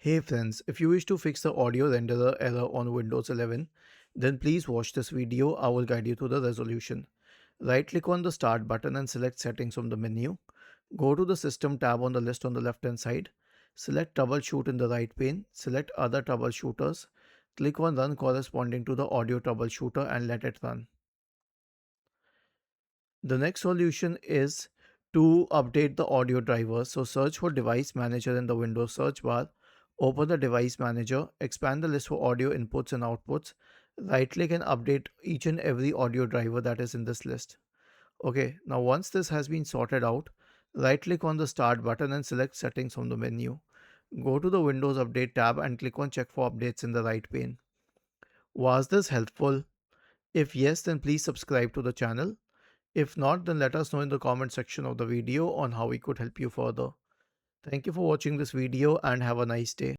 Hey friends, if you wish to fix the audio renderer error on Windows 11, then please watch this video. I will guide you to the resolution. Right click on the Start button and select Settings from the menu. Go to the System tab on the list on the left hand side. Select Troubleshoot in the right pane. Select Other Troubleshooters. Click on Run corresponding to the audio troubleshooter and let it run. The next solution is to update the audio drivers. So search for Device Manager in the Windows search bar. Open the Device Manager, expand the list for audio inputs and outputs. Right click and update each and every audio driver that is in this list. Okay, now once this has been sorted out, right click on the Start button and select Settings from the menu. Go to the Windows Update tab and click on Check for Updates in the right pane. Was this helpful? If yes, then please subscribe to the channel. If not, then let us know in the comment section of the video on how we could help you further. Thank you for watching this video and have a nice day.